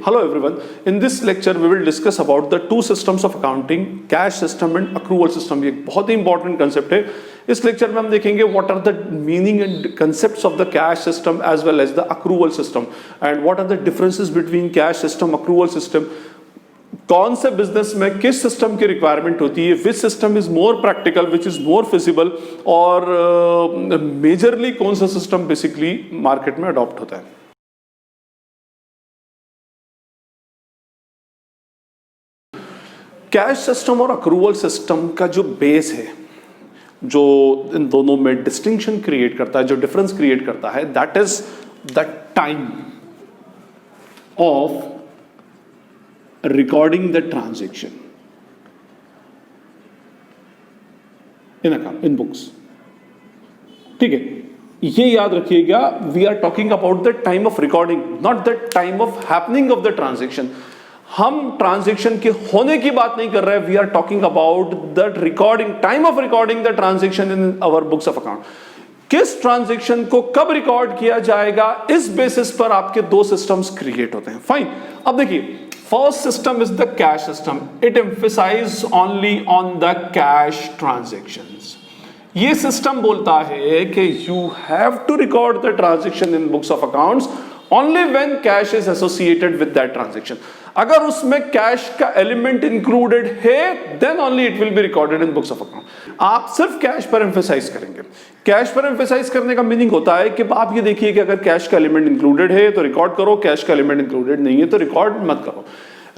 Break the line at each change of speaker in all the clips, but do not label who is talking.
hello everyone. In this lecture we will discuss about the two systems of accounting, cash system and accrual system. ये बहुत ही important concept है. इस lecture में हम देखेंगे what are the meaning and concepts of the cash system as well as the accrual system and what are the differences between cash system, accrual system. कौन से business में किस सिस्टम की रिक्वायरमेंट होती है, which system is more practical, which is more feasible, और majorly कौन सा सिस्टम बेसिकली मार्केट में अडॉप्ट होता है. कैश सिस्टम और अक्रूवल सिस्टम का जो बेस है, जो इन दोनों में डिस्टिंक्शन क्रिएट करता है, जो डिफरेंस क्रिएट करता है, that is the time of recording the transaction in account, in books. ठीक है, ये याद रखिएगा. We are talking about the time of recording, not the time of happening of the transaction. हम ट्रांजेक्शन के होने की बात नहीं कर रहे हैं. We are talking about the recording, time of recording the transaction in our books of account. किस ट्रांजेक्शन को कब रिकॉर्ड किया जाएगा, इस बेसिस पर आपके दो सिस्टम्स क्रिएट होते हैं. फाइन. अब देखिए, first system is the cash system. It emphasizes only on the cash transactions. ये सिस्टम बोलता है कि you have to record the transaction in books of accounts only when cash is associated with that transaction. अगर उसमें cash का element included है, then only it will be recorded in books of account. आप सिर्फ cash पर emphasise करेंगे. Cash पर emphasise करने का मीनिंग होता है कि आप ये देखिए कि अगर कैश का एलिमेंट इंक्लूडेड है तो रिकॉर्ड करो, कैश का एलिमेंट इंक्लूडेड नहीं है तो रिकॉर्ड मत करो.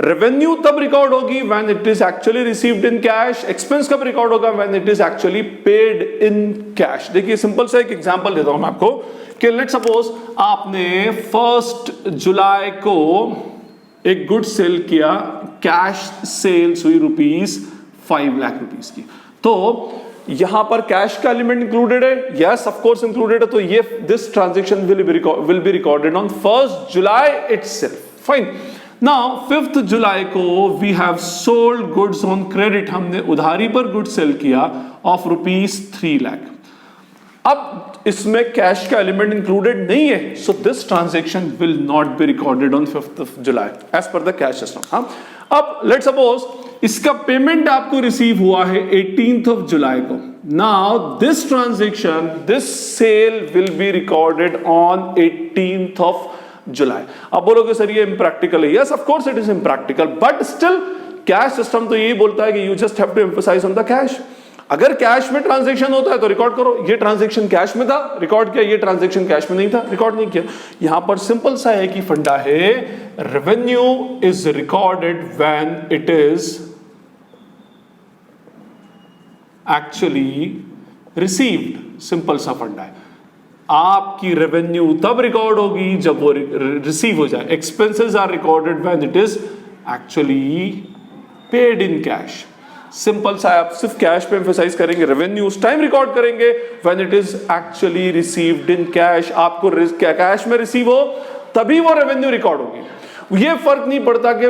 रेवेन्यू तब रिकॉर्ड होगी when it is actually received in cash. Expense कब रिकॉर्ड होगा, when it is actually paid in cash. देखिए, सिंपल सा एक एग्जांपल देता हूं मैं आपको कि लेट्स सपोज आपने 1 जुलाई को एक गुड सेल किया, कैश सेल्स हुई ₹5 लाख की. तो यहां पर कैश का एलिमेंट इंक्लूडेड है, यस ऑफ कोर्स इंक्लूडेड है. तो ये this transaction will be recorded on 1 July itself. Fine. Now 5 जुलाई को we have sold goods on credit. हमने उधारी पर गुड्स सेल किया ऑफ ₹3 लाख. अब इसमें कैश का एलिमेंट इंक्लूडेड नहीं है, so this transaction will not B recorded on 5 July as per the cash system. हाँ, अब लेट्स सपोज इसका पेमेंट आपको रिसीव हुआ है 18 जुलाई को. Now this transaction, this sale will be recorded on 18 July. अब बोलोगे सर ये इम्प्रैक्टिकल है. Yes of course it is impractical, but still cash system तो यही बोलता है कि you just have to emphasize on the cash. अगर कैश में ट्रांजैक्शन होता है तो रिकॉर्ड करो. ये ट्रांजैक्शन कैश में था, रिकॉर्ड किया. ये ट्रांजैक्शन कैश में नहीं था, रिकॉर्ड नहीं किया. यहां पर सिंपल सा है कि फंडा है, revenue is recorded when it is actually received. Simple सा फंडा है. आपकी रेवेन्यू तब रिकॉर्ड होगी जब वो रिसीव हो जाए. Expenses are recorded when it is actually paid in cash. Simple सा, आप सिर्फ कैश पे एम्फसाइज करेंगे. रेवेन्यू उस टाइम रिकॉर्ड करेंगे when it is actually received in cash. आपको कैश में रिसीव हो तभी वो रेवेन्यू रिकॉर्ड होगी. ये फर्क नहीं पड़ता कि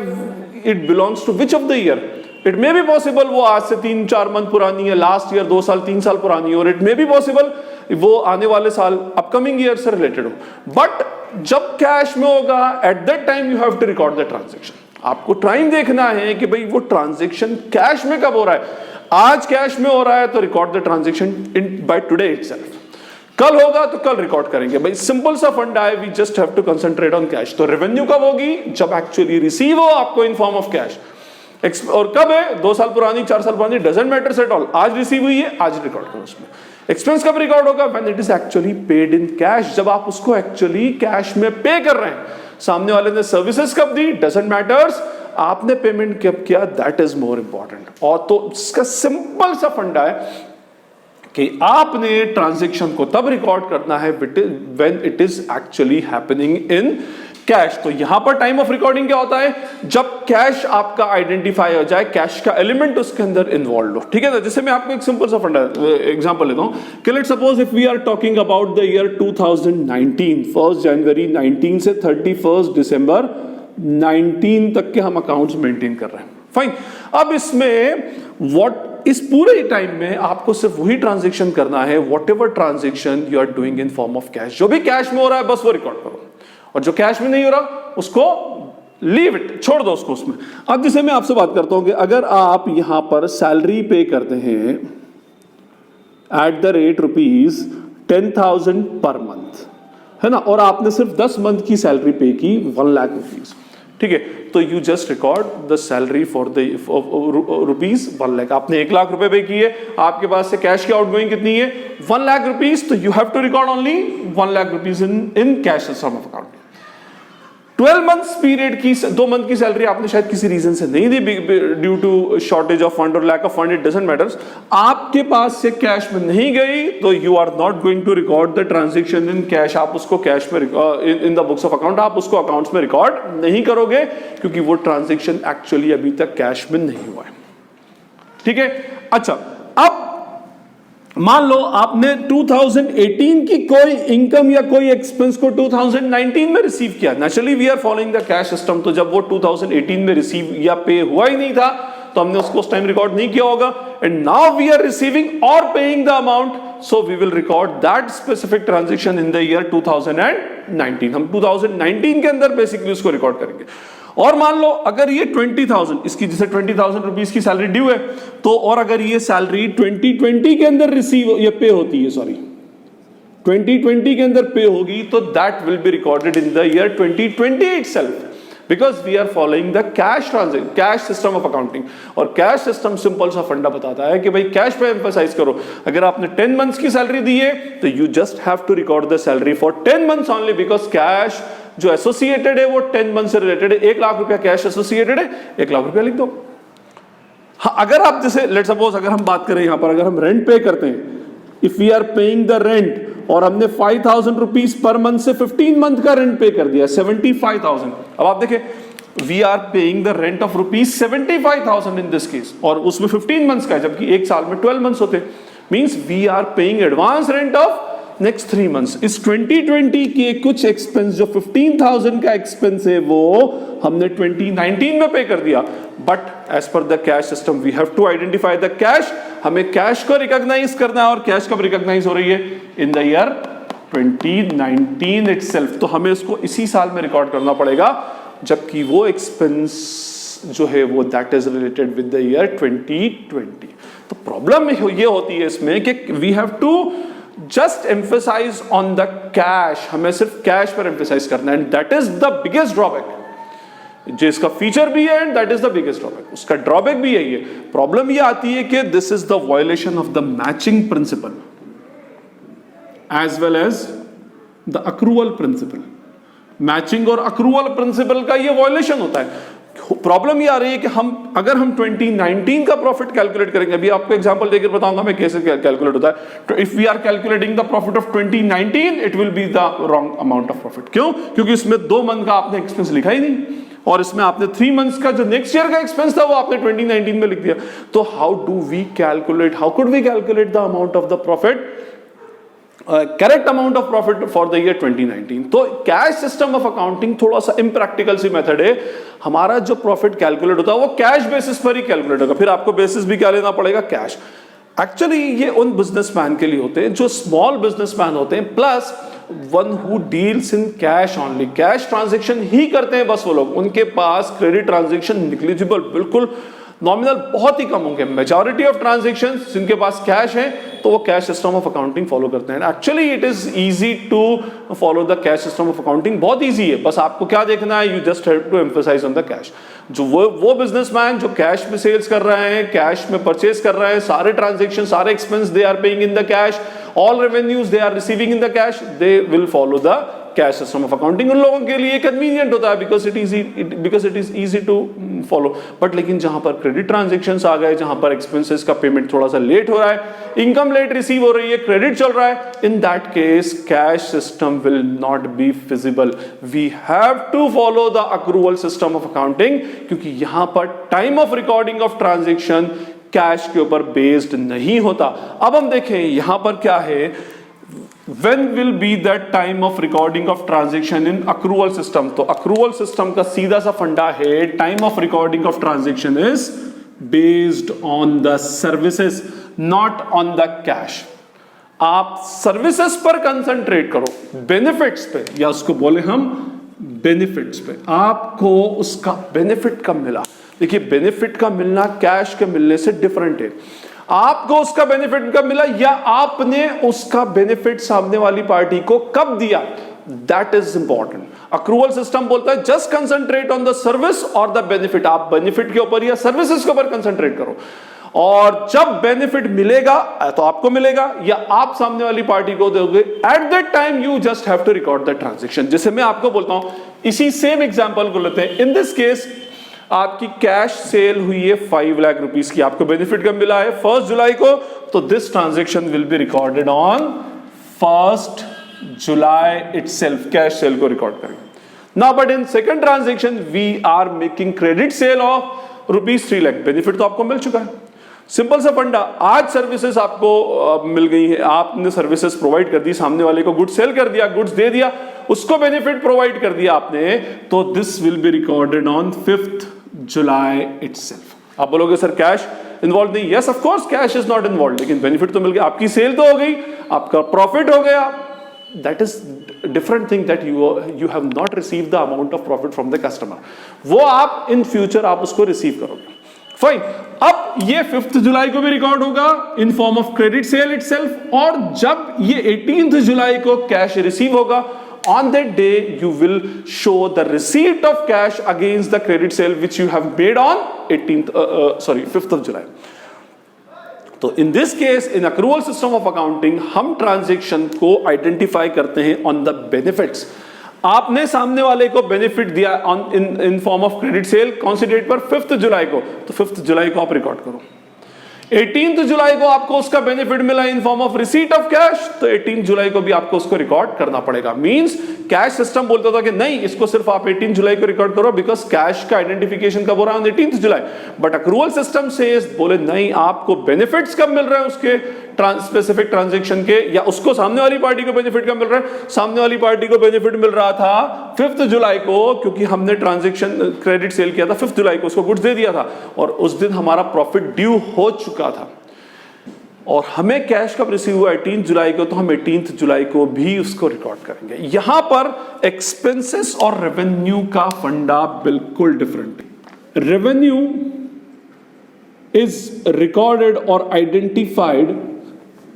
it belongs to which of the year. It may be possible वो आज से 3-4 मंथ पुरानी है, लास्ट ईयर 2 साल 3 साल पुरानी है, और इट मे बी पॉसिबल वो आने वाले साल अपकमिंग ईयर से रिलेटेड हो. बट जब कैश में होगा, at that time you have to record the transaction. आपको टाइम देखना है कि भाई वो ट्रांजैक्शन कैश में कब हो रहा है. आज कैश में हो रहा है तो record the transaction in by today itself. कल होगा तो कल रिकॉर्ड करेंगे. भाई सिंपल सा फंडा है, we just have to concentrate on cash. तो रेवेन्यू कब होगी, जब एक्चुअली रिसीव हो आपको इन फॉर्म ऑफ कैश. और कब है, 2 साल पुरानी 4 साल पुरानी, डजंट मैटर एट ऑल. आज रिसीव हुई है, आज रिकॉर्ड करो उसमें. एक्सपेंस कब रिकॉर्ड होगा, when it is actually paid in cash. जब आप उसको एक्चुअली कैश में पे कर रहे हैं. सामने वाले ने सर्विसेज कब दी, डजंट मैटर्स. आपने पेमेंट कब किया, दैट इज मोर इंपॉर्टेंट. और तो इसका सिंपल सा फंडा है कि आपने ट्रांजैक्शन को तब रिकॉर्ड करना है when it is actually happening in cash. तो यहां पर टाइम ऑफ रिकॉर्डिंग क्या होता है, जब कैश आपका आइडेंटिफाई हो जाए, कैश का एलिमेंट उसके अंदर इन्वॉल्व हो. ठीक है ना. जैसे मैं आपको एक सिंपल सा फंडा एग्जांपल लेता हूं कि let's suppose if we are talking about the year 2019, 1 जनवरी 19 से 31 दिसंबर 19 तक के हम अकाउंट्स मेंटेन कर रहे हैं. फाइन. अब इसमें इस पूरे टाइम में आपको सिर्फ वही ट्रांजैक्शन करना है, whatever transaction you are doing in form of cash. जो भी कैश में हो रहा है बस वो रिकॉर्ड करो, और जो कैश में नहीं हो रहा उसको लीव इट, छोड़ दो उसको उसमें। अब जैसे मैं आपसे बात करता हूं कि अगर आप यहां पर सैलरी पे करते हैं eight the rate ₹10,000 per month, है ना, और आपने सिर्फ 10 मंथ की सैलरी पे की ₹1,00,000, ठीक है, तो you just record the salary for the ₹1,00,000। आपने ₹1,00,000 पे किए, आपके पास से कैश की आउटगोइंग कितनी है ₹1,00,000, तो you have to record only ₹1,00,000 in cash sum of account. 12 months period की 2 मंथ की सैलरी आपने शायद किसी रीजन से नहीं दी, due to shortage of fund और lack of fund, it doesn't matters, आपके पास से कैश में नहीं गई, तो you are not going to record the transaction in cash. आप उसको कैश में in the books of account आप उसको अकाउंट्स में रिकॉर्ड नहीं करोगे, क्योंकि वो ट्रांजेक्शन एक्चुअली अभी तक कैश में नहीं हुआ है, ठीक है। अच्छा, अब मान लो आपने 2018 की कोई इनकम या कोई एक्सपेंस को 2019 में रिसीव किया। Naturally we are following the cash system, तो जब वो 2018 में रिसीव या पे हुआ ही नहीं था, तो हमने उसको उस टाइम रिकॉर्ड नहीं किया होगा। And now we are receiving और paying the amount, so we will record that specific transaction in the year 2019। हम 2019 के अंदर बेसिकली उसको रिकॉर्ड करेंगे। और मान लो अगर ये 20,000, इसकी जैसे 20,000 रुपीज की सैलरी ड्यू है, तो और अगर ये सैलरी 2020 के अंदर रिसीव या पे होती है, सॉरी 2020 के अंदर पे होगी, तो that will be recorded in the year 2020 itself, because we are following the cash system of accounting. और कैश सिस्टम सिंपल सा फंडा बताता है कि भाई कैश पे एम्फसाइज करो। अगर आपने 10 मंथ्स की सैलरी दी है, तो you just have to record the salary for 10 months only, because cash जो एसोसिएटेड है वो 10 मंथ से रिलेटेड है। ₹1,00,000 कैश एसोसिएटेड है, ₹1,00,000 लिख दो। हाँ, अगर आप जैसे लेट सपोज अगर हम बात करें यहां पर, अगर हम रेंट पे करते हैं, if we are paying the rent, और हमने ₹5,000 पर मंथ से 15 मंथ का रेंट पे कर दिया, 75,000। अब आप देखें, we are paying the rent of ₹75,000 in this case, और उसमें 15 मंथ्स का है, जबकि एक साल में 12 मंथ्स होते, means we are paying advance rent of next 3 months. इस 2020 के कुछ एक्सपेंस जो 15,000 का एक्सपेंस है, वो हमने 2019 में पे कर दिया। But as per the cash system we have to identify the cash. हमें कैश को रिकॉग्नाइज करना है, और कैश कब रिकॉग्नाइज हो रही है? In the year 2019 itself. तो हमें उसको इसी साल में रिकॉर्ड करना पड़ेगा, जबकि वो एक्सपेंस जो है वो that is related with the year 2020। तो प्रॉब्लम ये होती है इसमें कि we have to just emphasize on the cash, हमें सिर्फ कैश पर एम्फसाइज करना है, and that is the biggest drawback. जो इसका फीचर भी है, and that is the biggest drawback, उसका ड्रॉबैक भी यही है। प्रॉब्लम ये आती है कि this is the violation of the matching principle as well as the accrual principle. Matching और अक्रूवल प्रिंसिपल का ये वायलेशन होता है। प्रॉब्लम ये आ रही है कि अगर हम 2019 का प्रॉफिट कैलकुलेट करेंगे, अभी आपको एग्जांपल देकर बताऊंगा मैं कैसे कैलकुलेट होता है। If we are calculating the profit of 2019, it will be the wrong amount of profit. क्यों? क्योंकि इसमें 2 मंथ का आपने एक्सपेंस लिखा ही नहीं, और इसमें आपने 3 मंथ्स का जो नेक्स्ट ईयर का एक्सपेंस था वो आपने 2019 में लिख दिया। तो how could we calculate the amount of the profit, correct amount of profit for the year 2019? तो कैश सिस्टम ऑफ अकाउंटिंग थोड़ा सा इम्प्रैक्टिकल सी मेथड है। हमारा जो प्रॉफिट कैलकुलेट होता है वो कैश बेसिस पर ही कैलकुलेट होगा। फिर आपको बेसिस भी क्या लेना पड़ेगा? कैश। एक्चुअली ये उन बिजनेसमैन के लिए होते हैं जो स्मॉल बिजनेसमैन होते हैं, plus one who deals in cash only, cash transaction ही करते हैं बस वो लोग। उनके पास क्रेडिट ट्रांजेक्शन निग्लिजिबल, बिल्कुल नॉमिनल बहुत ही कम होंगे। मेजॉरिटी ऑफ ट्रांजेक्शंस जिनके पास कैश है, तो वो cash system of accounting follow करते हैं। Actually it is easy to follow the cash system of accounting, बहुत इजी है। बस आपको क्या देखना है, you just have to emphasize on the cash. जो वो बिजनेसमैन जो कैश में सेल्स कर रहे हैं, कैश में परचेस कर रहे हैं, सारे ट्रांजेक्शन, सारे expense they are paying in the cash, all revenues they are receiving in the cash, they will follow the cash system of accounting. उन लोगों के लिए कन्वीनियंट होता है, because it is easy to follow. But लेकिन जहां पर credit transactions आ गए, जहां पर एक्सपेंसेस का पेमेंट थोड़ा सा लेट हो रहा है, इनकम लेट रिसीव हो रही है, क्रेडिट चल रहा है, in that case cash system will not be feasible. We have to follow the accrual system of accounting, क्योंकि यहां पर time of recording of transaction cash के ऊपर बेस्ड नहीं होता। अब हम देखें यहां पर क्या है, when will be the time of recording of transaction in accrual system? तो accrual system का सीधा सा फंडा है, time of recording of transaction is based on the services, not on the cash. आप सर्विसेज पर कंसंट्रेट करो, बेनिफिट्स पे, या उसको बोले हम बेनिफिट्स पे, आपको उसका बेनिफिट कब मिला। देखिए बेनिफिट का मिलना कैश के मिलने से डिफरेंट है। आपको उसका बेनिफिट कब मिला या आपने उसका बेनिफिट सामने वाली पार्टी को कब दिया, that is important. Accrual system बोलता है just concentrate on the service और द बेनिफिट। आप बेनिफिट के ऊपर या सर्विसेज के ऊपर कंसंट्रेट करो, और जब बेनिफिट मिलेगा तो आपको मिलेगा या आप सामने वाली पार्टी को दोगे, at that time you just have to record the transaction. जैसे मैं आपको बोलता हूं, इसी सेम एग्जांपल को लेते हैं। इन दिस केस आपकी कैश सेल हुई है 5 लाख रुपीस की, आपको बेनिफिट कब मिला है 1 जुलाई को, तो this transaction will be recorded on 1 July itself, cash sale को रिकॉर्ड करेंगे। Now but in second transaction we are making credit sale of rupees 3 lakh, benefit तो आपको मिल चुका है। सिंपल सा फंडा, आज सर्विसेज आपको मिल गई है, आपने सर्विसेज प्रोवाइड कर दी, सामने वाले को गुड्स सेल कर दिया, गुड्स दे दिया, उसको बेनिफिट प्रोवाइड कर दिया आपने, तो this will be recorded on 5th July itself. आप बोलोगे सर कैश इन्वॉल्व नहीं, yes of course cash is not involve, लेकिन बेनिफिट तो मिल गया, आपकी सेल तो हो गई, आपका प्रॉफिट हो गया। That is different thing, that you have not receive the amount of profit from the customer, वो आप इन फ्यूचर आप उसको रिसीव करोगे। फाइन, अब ये 5th जुलाई को भी रिकॉर्ड होगा इन form of credit sale itself, और जब ये 18th जुलाई को कैश रिसीव होगा, on that day you will show the receipt of cash against the credit sale which you have made on 5th of July. तो in this case in accrual system of accounting हम transaction को identify करते हैं on the benefits। आपने सामने वाले को benefit दिया इन फॉर्म ऑफ क्रेडिट सेल, कौन सी डेट पर 5th जुलाई को, तो 5th जुलाई को आप रिकॉर्ड करो। 18th जुलाई को आपको उसका बेनिफिट मिला इन form of receipt of cash, तो 18th जुलाई को भी आपको उसको रिकॉर्ड करना पड़ेगा। मींस कैश सिस्टम बोलता था कि नहीं, इसको सिर्फ आप 18 जुलाई को रिकॉर्ड करो बिकॉज कैश का आइडेंटिफिकेशन कब हो रहा है 18th July, but accrual system से बोले नहीं, आपको बेनिफिट्स कब मिल रहे हैं उसके स्पेसिफिक ट्रांजैक्शन के, या उसको सामने वाली पार्टी को बेनिफिट कब मिल रहा है, सामने वाली पार्टी को बेनिफिट मिल रहा था 5th जुलाई को, क्योंकि हमने ट्रांजैक्शन क्रेडिट सेल किया था 5th जुलाई को, उसको गुड्स दे दिया था और उस दिन हमारा प्रॉफिट ड्यू हो चुका था, और हमें कैश कब रिसीव हुआ 18 जुलाई को, तो हम 18th जुलाई को भी उसको रिकॉर्ड करेंगे। यहां पर एक्सपेंसेस और रेवेन्यू का फंडा बिल्कुल डिफरेंट है। रेवेन्यू इज रिकॉर्डेड और identified,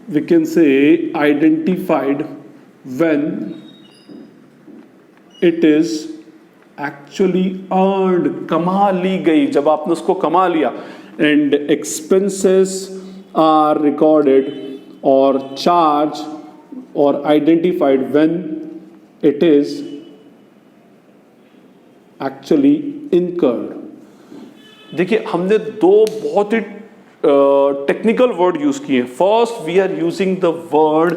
we can say identified when it is actually earned, कमा ली गई, जब आपने उसको कमा लिया, and expenses are recorded or charged or identified when it is actually incurred। देखिए हमने दो बहुत ही टेक्निकल वर्ड यूज किए। First we are using the word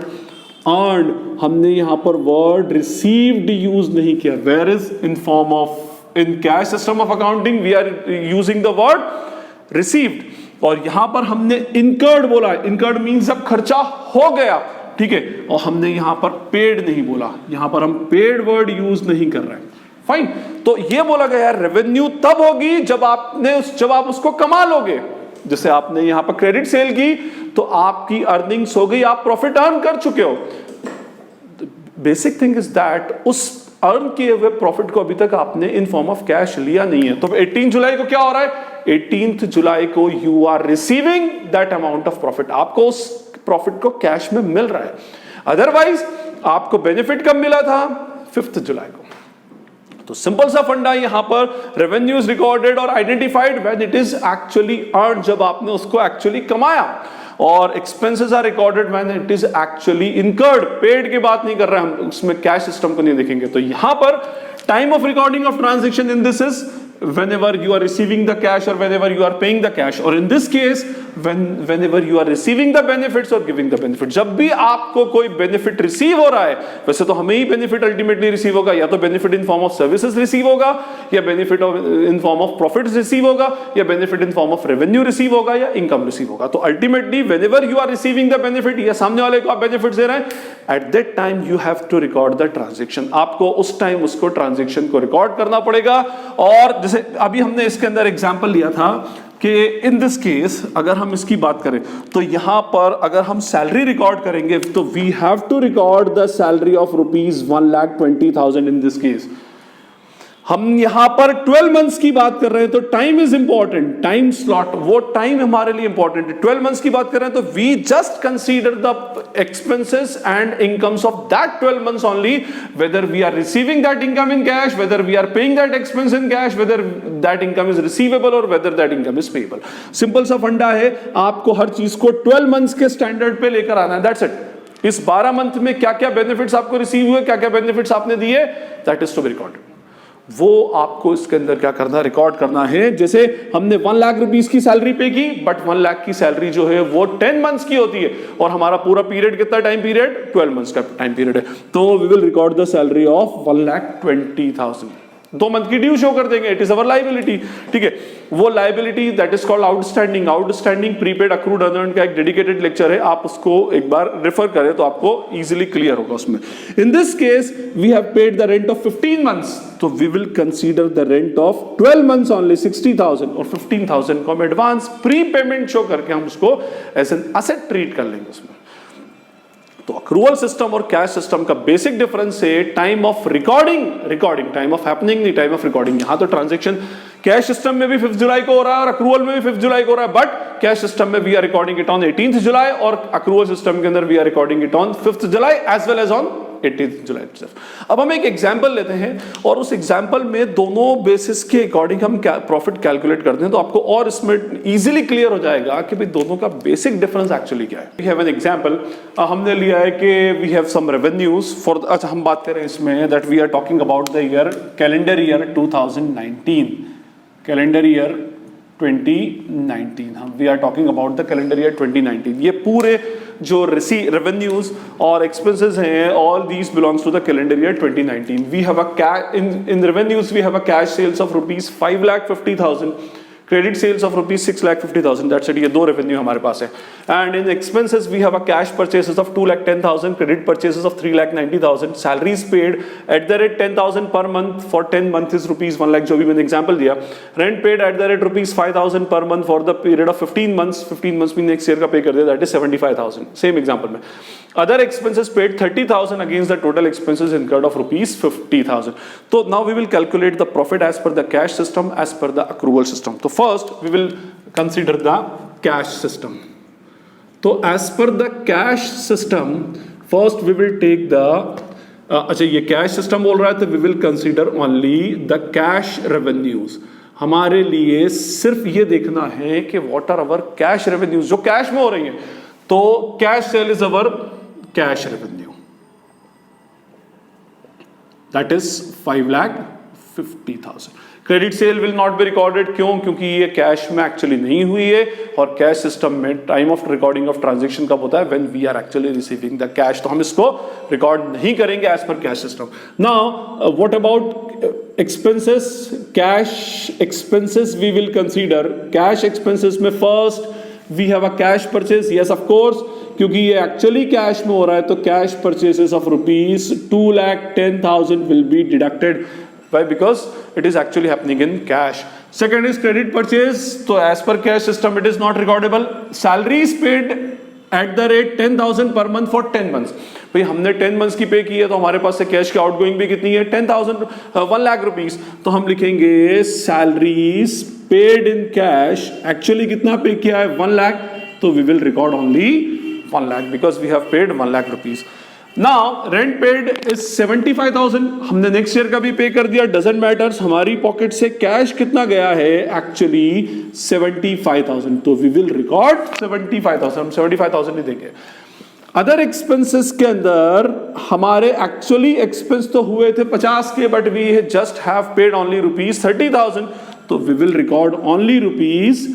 earn, हमने यहां पर वर्ड रिसीव्ड यूज नहीं किया, where is in form of in cash system of accounting we are using the word received, और यहां पर हमने इनकर्ड बोला। इनकर्ड मींस अब खर्चा हो गया, ठीक है, और हमने यहां पर पेड नहीं बोला, यहां पर हम पेड वर्ड यूज नहीं कर रहे हैं। फाइन, तो ये बोला गया रेवेन्यू तब होगी जब आप उसको कमा लोगे। जैसे आपने यहां पर क्रेडिट सेल की तो आपकी अर्निंग्स हो गई, आप प्रॉफिट अर्न कर चुके हो। बेसिक थिंग इज दैट उस अर्न किए हुए प्रॉफिट को अभी तक आपने इन फॉर्म ऑफ कैश लिया नहीं है। तो 18 जुलाई को क्या हो रहा है, 18th जुलाई को you are receiving that amount of profit, आपको उस प्रॉफिट को कैश में मिल रहा है। अदरवाइज आपको बेनिफिट कब मिला था 5th जुलाई को। तो सिंपल सा फंडा यहां पर, रेवेन्यू इज रिकॉर्डेड और identified when it is actually earn, जब आपने उसको एक्चुअली कमाया, और expenses are recorded when it is actually incurred. Paid की बात नहीं कर रहे हम, उसमें कैश सिस्टम को नहीं देखेंगे। तो यहां पर time of recording of transaction in this is whenever you are receiving the cash or whenever you are paying the cash, or in this case whenever you are receiving the benefits or giving the benefit। जब भी आपको कोई benefit receive हो रहा है, वैसे तो हमें ही बेनिफिट अल्टीमेटली रिसीव होगा, या तो benefit in form of services receive होगा, या benefit in form of profit receive होगा, या benefit in form of revenue receive होगा, या इनकम रिसीव होगा। तो ultimately whenever you are receiving the benefit, या सामने वाले को आप बेनिफिट दे रहे हैं, at that time you have to record the transaction। आपको उस टाइम उसको ट्रांजेक्शन को रिकॉर्ड करना पड़ेगा। और जैसे अभी हमने इसके अंदर एग्जांपल लिया था कि इन दिस केस अगर हम इसकी बात करें तो यहां पर अगर हम सैलरी रिकॉर्ड करेंगे तो we have to record the salary of ₹1,20,000 in this case. हम यहां पर 12 मंथ्स की बात कर रहे हैं तो time is important, time slot, वो टाइम हमारे लिए इंपॉर्टेंट है। 12 मंथ्स की बात कर रहे हैं तो we just consider the expenses and incomes of that 12 months only, whether we are receiving that income in cash, whether we are paying that expense in cash, whether that income is receivable और whether that income is payable. Simple सा फंडा है, आपको हर चीज को 12 months के standard पे लेकर आना है, दैट्स इट। इस 12 मंथ में क्या क्या बेनिफिट्स आपको रिसीव हुए, क्या क्या बेनिफिट्स आपने दिए, that is to be recorded. वो आपको इसके अंदर क्या करना, रिकॉर्ड करना है। जैसे हमने 1 लाख रुपीस की सैलरी पे की, बट 1 लाख की सैलरी जो है वो 10 मंथ्स की होती है और हमारा पूरा पीरियड कितना टाइम पीरियड, 12 मंथ्स का टाइम पीरियड है। तो we will record the salary of 1,20,000, 2 month की ड्यू शो कर देंगे, इट इज अवर लायबिलिटी। ठीक है, वो liability that is called outstanding. Outstanding prepaid accrued unearned का एक डेडिकेटेड लेक्चर है, आप उसको एक बार रेफर करें तो आपको इजीली क्लियर होगा उसमें। In this case we have paid the rent of 15 months, तो we will consider the rent of 12 months only 60,000 और 15,000 को हम एडवांस प्री पेमेंट शो करके हम उसको एज एन असेट ट्रीट कर लेंगे उसमें। तो अक्रूवल सिस्टम और कैश सिस्टम का बेसिक डिफरेंस है time of recording, time of happening नहीं, टाइम ऑफ रिकॉर्डिंग। यहां तो ट्रांजैक्शन कैश सिस्टम में भी 5 जुलाई को हो रहा है और अक्रूवल में भी 5 जुलाई को हो रहा है, बट कैश सिस्टम में we are recording it on 18th July और अक्रूवल सिस्टम के अंदर we are recording it on 5th July as well as on 18th July itself। अब हम एक एग्जांपल लेते हैं और उस एग्जांपल में दोनों बेसिस के अकॉर्डिंग हम प्रॉफिट कैलकुलेट करते हैं, तो आपको और इसमें इजीली क्लियर हो जाएगा कि भाई दोनों का बेसिक डिफरेंस एक्चुअली क्या है। वी हैव एन एग्जांपल, हमने लिया है कि we have some revenues for, अच्छा हम बात करें इसमें that we are talking about the year calendar year 2019, calendar year 2019, हम we are talking about the calendar year 2019। ये पूरे जो रेवेन्यूज और एक्सपेंसेस हैं, all these belongs to the calendar year 2019। We have a in revenues we have a cash sales of rupees 5,50,000, credit sales of rupees 6,50,000, that's it. ये 2 revenue हमारे पास है। And in expenses we have a cash purchases of 2,10,000, credit purchases of 3,90,000, salaries paid at the rate 10,000 per month for 10 month is rupees 1 lakh, जो भी मैंने example दिया। Rent paid at the rate rupees 5,000 per month for the period of 15 months भी next year का pay कर दिया, that is 75,000, same example में। Other expenses paid 30,000 against the total expenses incurred of rupees 50,000। तो now we will calculate the profit as per the cash system, as per the accrual system. तो first we will consider the cash system. तो as per the cash system, first we will take the अच्छा ये cash system बोल रहा है तो we will consider only the cash revenues। हमारे लिए सिर्फ ये देखना है कि what are our cash revenues जो कैश में हो रही है। तो cash sale is our cash revenue, that is 5,50,000। Credit sale will not be recorded, क्यों? क्योंकि ये कैश में एक्चुअली नहीं हुई है और कैश सिस्टम में time of recording of transaction कब होता है, when we are actually receiving the cash, तो हम इसको रिकॉर्ड नहीं करेंगे as per cash system. Now what about expenses, cash expenses we will consider. Cash expenses में first we have a cash purchase, yes of course, क्योंकि ये actually cash में हो रहा है तो cash purchases of rupees 2,10,000 will be deducted. Why? Because it is actually happening in cash. Second is credit purchase. So as per cash system, it is not recordable. Salary is paid at the rate 10,000 per month for 10 months. भाई हमने 10 months की पे की है तो हमारे पास से cash की आउटगोइंग भी कितनी है 10,000, 1 लाख रुपीज। तो हम लिखेंगे salaries paid in cash, actually कितना पे किया है 1 लाख, तो we will record only 1 lakh because we have paid 1 lakh rupees. Now rent paid is 75,000, हमने नेक्स्ट ईयर का भी पे कर दिया, डजंट मैटर्स, हमारी पॉकेट से कैश कितना गया है एक्चुअली 75,000, तो वी विल रिकॉर्ड 75,000, हम 75,000 ही देंगे। अदर एक्सपेंसेस के अंदर हमारे एक्चुअली एक्सपेंस तो हुए थे 50 के, but we just have paid only rupees 30,000, तो we will record only rupees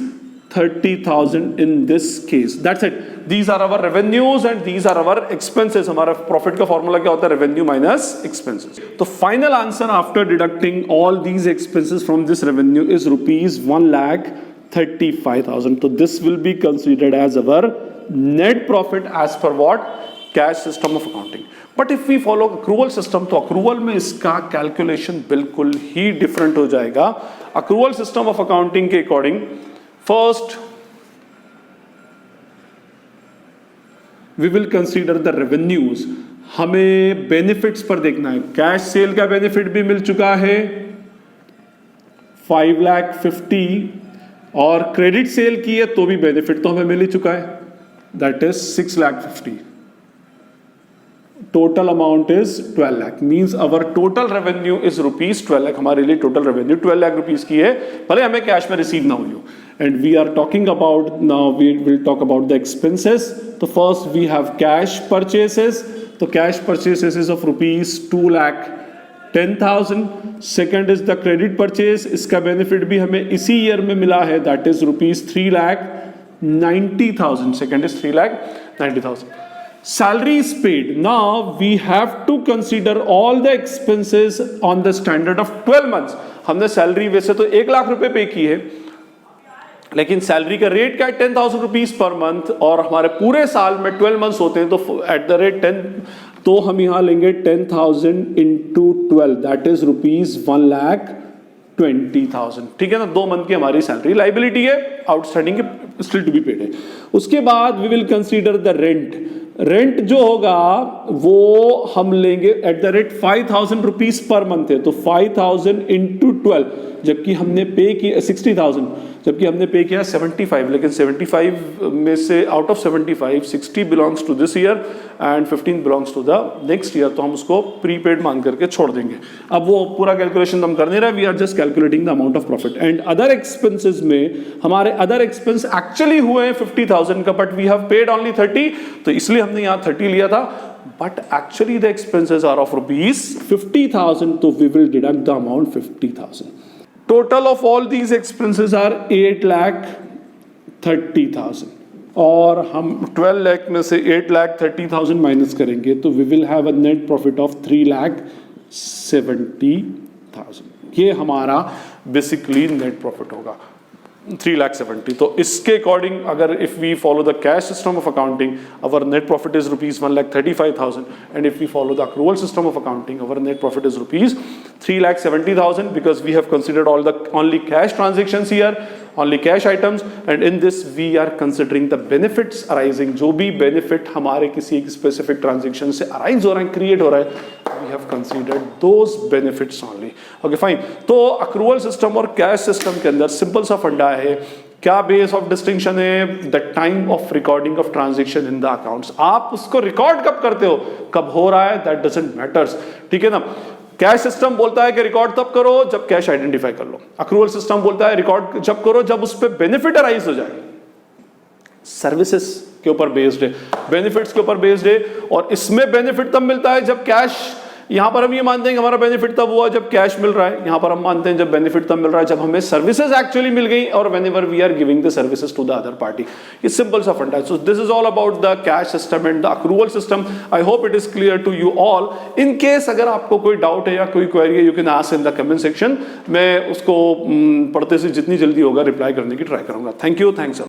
30,000 in this case. That's it. These are our revenues and these are our expenses. हमारा प्रॉफिट का फॉर्मूला क्या होता है? Revenue minus expenses. तो final answer after deducting all these expenses from this revenue is rupees 1,35,000. तो this will be considered as our net profit as per what? Cash system of accounting. But if we follow accrual system, तो accrual में इसका calculation बिल्कुल ही different हो जाएगा। Accrual system of accounting के according first we will consider the revenues. हमें benefits पर देखना है, कैश सेल का बेनिफिट भी मिल चुका है, 5,50,000 और क्रेडिट सेल की है तो भी बेनिफिट तो हमें मिल ही चुका है, that is 6,50,000. Total amount is 12 lakh, means our total revenue is rupees 12 lakh. हमारे लिए टोटल रेवेन्यू 12 लाख रुपीज की है, भले हमें कैश में रिसीव ना हुई हो. And we are talking about, now we will talk about the expenses. तो first we have cash purchases. तो cash purchases is of rupees 2,10,000. Second is the credit purchase, इसका बेनिफिट भी हमें इसी ईयर में मिला है, that is rupees 3,90,000. Second is 3,90,000. Salary is paid. Now we have to consider all the expenses on the standard of 12 months. हमने salary वैसे तो 1 लाख रुपए पे की है, लेकिन सैलरी का रेट क्या है 10,000 रुपीज पर मंथ, और हमारे पूरे साल में 12 मंथ्स होते हैं, तो एट द रेट 10, तो हम यहाँ लेंगे 10,000 इंटू 12, दैट इज रुपीज 1,20,000. ठीक है ना, 2 मंथ की हमारी सैलरी लाइबिलिटी है, outstanding still to be paid है. उसके बाद we will consider the rent. Rent जो होगा वो हम लेंगे at the rate 5,000 rupees per month है, तो 5,000 इंटू 12, जबकि हमने पे किया 60,000, जबकि हमने पे किया 75, लेकिन 75 में से out of 75 60 belongs to this year and 15 belongs to the next year, तो हम उसको प्रीपेड मान करके छोड़ देंगे. अब वो पूरा कैलकुलेशन हम कर नहीं रहे, we are just calculating the amount of profit. And other expenses में हमारे अदर एक्सपेंस एक्चुअली हुए हैं 50,000 का, but we have paid only 30, तो इसलिए हमने यहाँ 30 लिया था, but actually the expenses are of rupees 50,000, तो we will deduct the amount 50,000. Total of all these expenses are 8,30,000, और हम 12 लाख में से 8,30,000 माइनस करेंगे, तो we will have a net profit of 3,70,000. ये हमारा बेसिकली नेट प्रॉफिट होगा 3,70,000. तो इसके अकॉर्डिंग अगर if we follow the cash system of accounting, our net profit is rupees 1,35,000, and if we follow the accrual system of accounting, our net profit is rupees 3,70,000, because we have considered all the only cash transactions here, only cash items, and in this we are considering the benefits arising. जो भी benefit हमारे किसी एक specific transaction से arise हो रहा है, create हो रहा है, we have considered those benefits only. Okay, fine. तो accrual system और cash system के अंदर simple सा फंडा है. क्या बेस ऑफ डिस्टिंक्शन है? The time of recording of transaction in the accounts. आप उसको रिकॉर्ड कब करते हो, कब हो रहा है, दैट डजंट मैटर्स. ठीक है ना. कैश सिस्टम बोलता है कि रिकॉर्ड तब करो जब कैश आइडेंटिफाई कर लो. अक्रूवल सिस्टम बोलता है रिकॉर्ड जब करो जब उस पर बेनिफिट अराइज हो जाए. सर्विसेज के ऊपर बेस्ड है, बेनिफिट्स के ऊपर बेस्ड है, और इसमें बेनिफिट तब मिलता है जब कैश, यहां पर हम ये मानते हैं कि हमारा बेनिफिट तब हुआ जब कैश मिल रहा है, यहां पर हम मानते हैं जब बेनिफिट तब मिल रहा है जब हमें सर्विसेज एक्चुअली मिल गई, और whenever we are giving the services to the other party. ये सिंपल सा फंडा है. So this is all about the cash system and the accrual system. I hope it is clear to you all. In case अगर आपको कोई doubt है या कोई क्वेरी है, you can ask in the comment section. मैं उसको पढ़ते से जितनी जल्दी होगा रिप्लाई करने की ट्राई करूंगा. Thank you. थैंक्स.